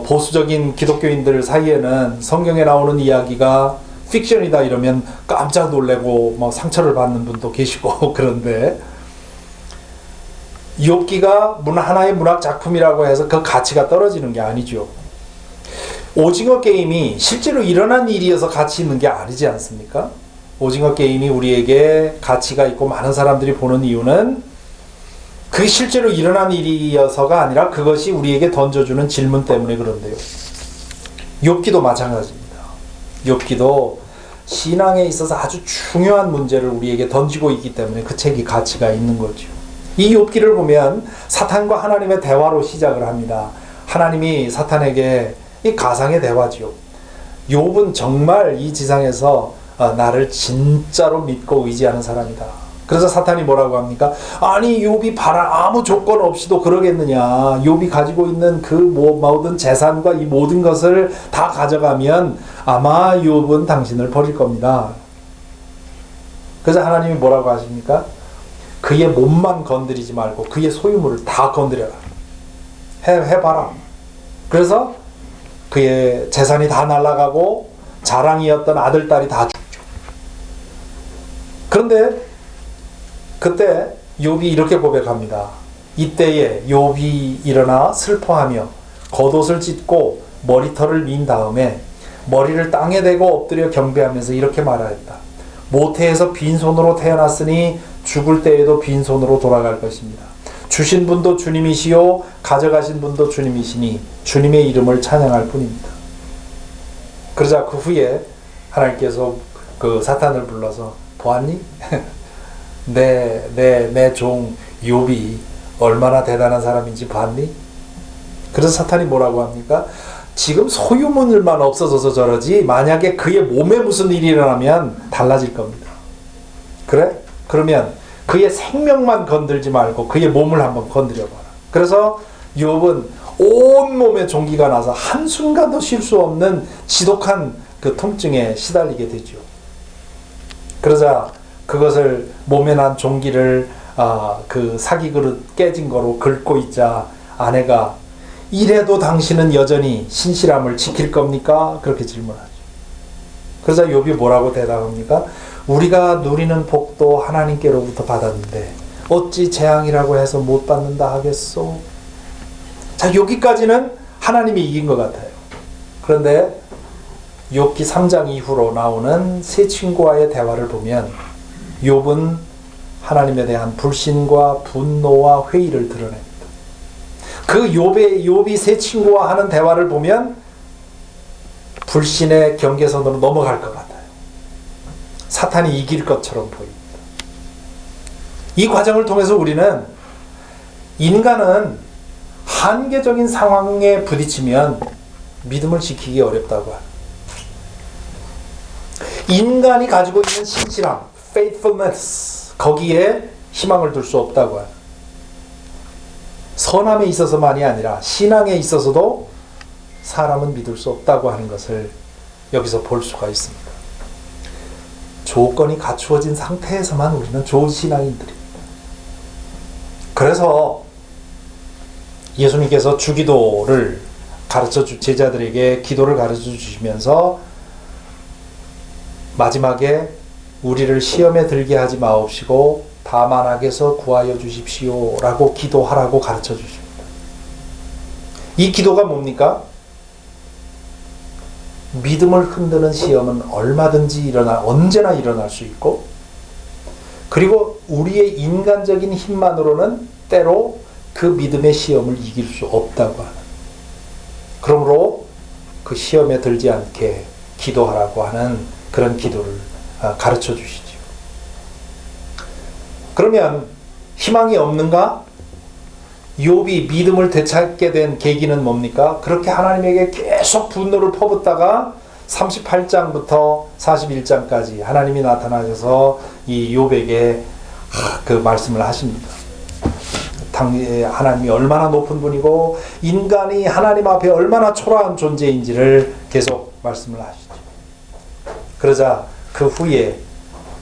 보수적인 기독교인들 사이에는 성경에 나오는 이야기가 픽션이다 이러면 깜짝 놀래고 뭐 상처를 받는 분도 계시고 그런데, 욥기가 하나의 문학 작품이라고 해서 그 가치가 떨어지는 게 아니죠. 오징어 게임이 실제로 일어난 일이어서 가치 있는 게 아니지 않습니까? 오징어 게임이 우리에게 가치가 있고 많은 사람들이 보는 이유는 그게 실제로 일어난 일이어서가 아니라 그것이 우리에게 던져주는 질문 때문에 그런데요. 욥기도 마찬가지입니다. 욥기도 신앙에 있어서 아주 중요한 문제를 우리에게 던지고 있기 때문에 그 책이 가치가 있는 거죠. 이 욥기를 보면 사탄과 하나님의 대화로 시작을 합니다. 하나님이 사탄에게, 이 가상의 대화지요. 욥은 정말 이 지상에서 나를 진짜로 믿고 의지하는 사람이다. 그래서 사탄이 뭐라고 합니까? 아니, 욥이 아무 조건 없이도 그러겠느냐. 욥이 가지고 있는 그 모든 재산과 이 모든 것을 다 가져가면 아마 욥은 당신을 버릴 겁니다. 그래서 하나님이 뭐라고 하십니까? 그의 몸만 건드리지 말고 그의 소유물을 다 건드려라. 해봐라. 그래서 그의 재산이 다 날아가고 자랑이었던 아들, 딸이 다 죽죠. 그런데 그때 욥이 이렇게 고백합니다. 이때에 욥이 일어나 슬퍼하며 겉옷을 찢고 머리털을 민 다음에 머리를 땅에 대고 엎드려 경배하면서 이렇게 말하였다. 모태에서 빈손으로 태어났으니 죽을 때에도 빈손으로 돌아갈 것입니다. 주신 분도 주님이시요 가져가신 분도 주님이시니 주님의 이름을 찬양할 뿐입니다. 그러자 그 후에 하나님께서 그 사탄을 불러서 보았니? 내 종 욥이 얼마나 대단한 사람인지 봤니? 그래서 사탄이 뭐라고 합니까? 지금 소유물만 없어져서 저러지 만약에 그의 몸에 무슨 일이 일어나면 달라질 겁니다. 그래? 그러면 그의 생명만 건들지 말고 그의 몸을 한번 건드려봐라. 그래서 욥은 온몸에 종기가 나서 한순간도 쉴 수 없는 지독한 그 통증에 시달리게 되죠. 그러자 그것을 몸에 난 종기를 그 사기 그릇 깨진 거로 긁고 있자 아내가 이래도 당신은 여전히 신실함을 지킬 겁니까? 그렇게 질문하죠. 그러자 욥이 뭐라고 대답합니까? 우리가 누리는 복도 하나님께로부터 받았는데 어찌 재앙이라고 해서 못 받는다 하겠소? 자, 여기까지는 하나님이 이긴 것 같아요. 그런데 욥기 3장 이후로 나오는 세 친구와의 대화를 보면 욥은 하나님에 대한 불신과 분노와 회의를 드러냅니다. 그 욥이 세 친구와 하는 대화를 보면 불신의 경계선으로 넘어갈 것 같아요. 사탄이 이길 것처럼 보입니다. 이 과정을 통해서 우리는 인간은 한계적인 상황에 부딪히면 믿음을 지키기 어렵다고 합니다. 인간이 가지고 있는 신실함, faithfulness, 거기에 희망을 둘 수 없다고 합니다. 선함에 있어서만이 아니라 신앙에 있어서도 사람은 믿을 수 없다고 하는 것을 여기서 볼 수가 있습니다. 조건이 갖추어진 상태에서만 우리는 좋은 신앙인들입니다. 그래서 예수님께서 주기도를 제자들에게 기도를 가르쳐 주시면서 마지막에 우리를 시험에 들게 하지 마옵시고 다만 악에서 구하여 주십시오 라고 기도하라고 가르쳐 주십니다. 이 기도가 뭡니까? 믿음을 흔드는 시험은 얼마든지 언제나 일어날 수 있고, 그리고 우리의 인간적인 힘만으로는 때로 그 믿음의 시험을 이길 수 없다고 하는, 그러므로 그 시험에 들지 않게 기도하라고 하는 그런 기도를 가르쳐 주시죠. 그러면 희망이 없는가? 욥이 믿음을 되찾게 된 계기는 뭡니까? 그렇게 하나님에게 계속 분노를 퍼붓다가 38장부터 41장까지 하나님이 나타나셔서 이 욥에게 그 말씀을 하십니다. 하나님이 얼마나 높은 분이고 인간이 하나님 앞에 얼마나 초라한 존재인지를 계속 말씀을 하시죠. 그러자 그 후에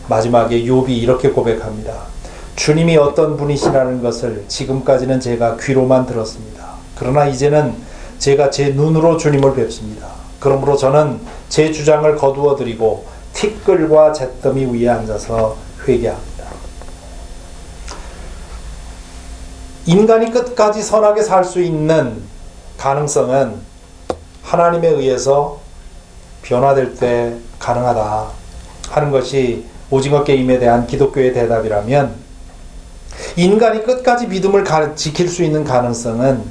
마지막에 욥이 이렇게 고백합니다. 주님이 어떤 분이시라는 것을 지금까지는 제가 귀로만 들었습니다. 그러나 이제는 제가 제 눈으로 주님을 뵙습니다. 그러므로 저는 제 주장을 거두어 드리고 티끌과 잿더미 위에 앉아서 회개합니다. 인간이 끝까지 선하게 살 수 있는 가능성은 하나님에 의해서 변화될 때 가능하다 하는 것이 오징어 게임에 대한 기독교의 대답이라면, 인간이 끝까지 믿음을 지킬 수 있는 가능성은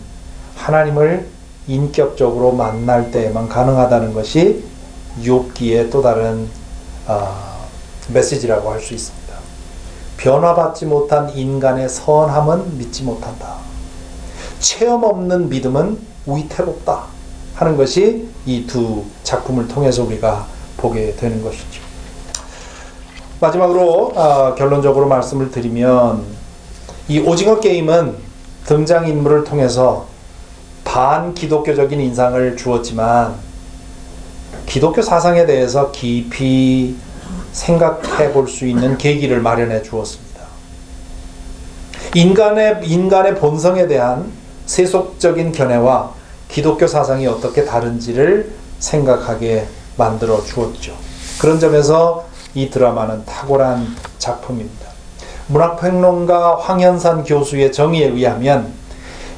하나님을 인격적으로 만날 때에만 가능하다는 것이 욥기의 또 다른 메시지라고 할 수 있습니다. 변화받지 못한 인간의 선함은 믿지 못한다. 체험 없는 믿음은 위태롭다 하는 것이 이 두 작품을 통해서 우리가 보게 되는 것이죠. 마지막으로 결론적으로 말씀을 드리면, 이 오징어 게임은 등장인물을 통해서 반기독교적인 인상을 주었지만 기독교 사상에 대해서 깊이 생각해 볼 수 있는 계기를 마련해 주었습니다. 인간의 본성에 대한 세속적인 견해와 기독교 사상이 어떻게 다른지를 생각하게 만들어 주었죠. 그런 점에서 이 드라마는 탁월한 작품입니다. 문학평론가 황현산 교수의 정의에 의하면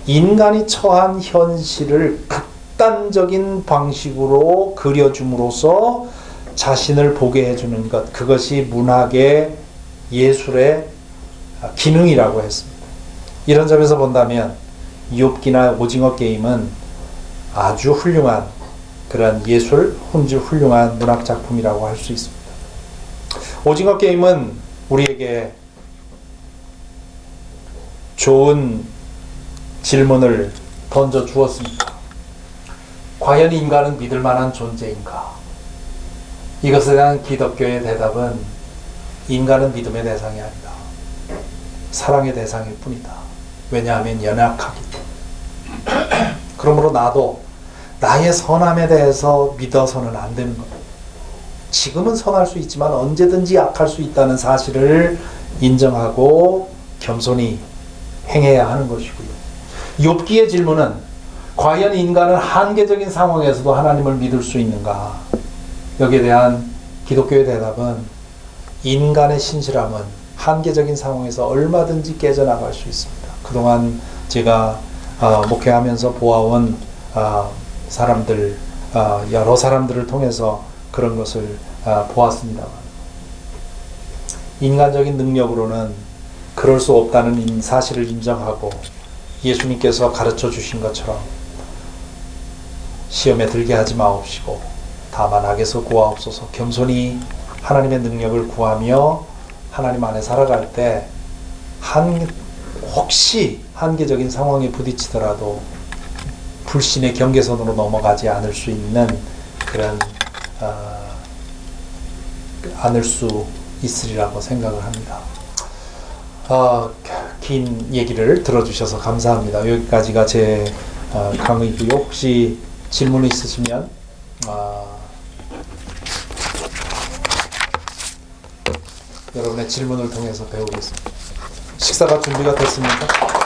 인간이 처한 현실을 극단적인 방식으로 그려줌으로써 자신을 보게 해주는 것, 그것이 문학의 예술의 기능이라고 했습니다. 이런 점에서 본다면 욥기나 오징어 게임은 아주 훌륭한 그런 예술, 훌륭한 문학 작품이라고 할 수 있습니다. 오징어 게임은 우리에게 좋은 질문을 던져 주었습니다. 과연 인간은 믿을 만한 존재인가? 이것에 대한 기독교의 대답은 인간은 믿음의 대상이 아니다. 사랑의 대상일 뿐이다. 왜냐하면 연약하기 때문에. 그러므로 나도 나의 선함에 대해서 믿어서는 안 되는 겁니다. 지금은 선할 수 있지만 언제든지 약할 수 있다는 사실을 인정하고 겸손히 행해야 하는 것이고요. 욥기의 질문은 과연 인간은 한계적인 상황에서도 하나님을 믿을 수 있는가? 여기에 대한 기독교의 대답은 인간의 신실함은 한계적인 상황에서 얼마든지 깨져나갈 수 있습니다. 그동안 제가 목회하면서 보아온 사람들, 여러 사람들을 통해서 그런 것을 보았습니다만, 인간적인 능력으로는 그럴 수 없다는 사실을 인정하고 예수님께서 가르쳐 주신 것처럼 시험에 들게 하지 마옵시고 다만 악에서 구하옵소서, 겸손히 하나님의 능력을 구하며 하나님 안에 살아갈 때 혹시 한계적인 상황에 부딪히더라도 불신의 경계선으로 넘어가지 않을 수 있는 그런 않을 수 있으리라고 생각을 합니다. 긴 얘기를 들어주셔서 감사합니다. 여기까지가 제 강의고요. 혹시 질문 있으시면 여러분의 질문을 통해서 배우겠습니다. 식사가 준비가 됐습니까?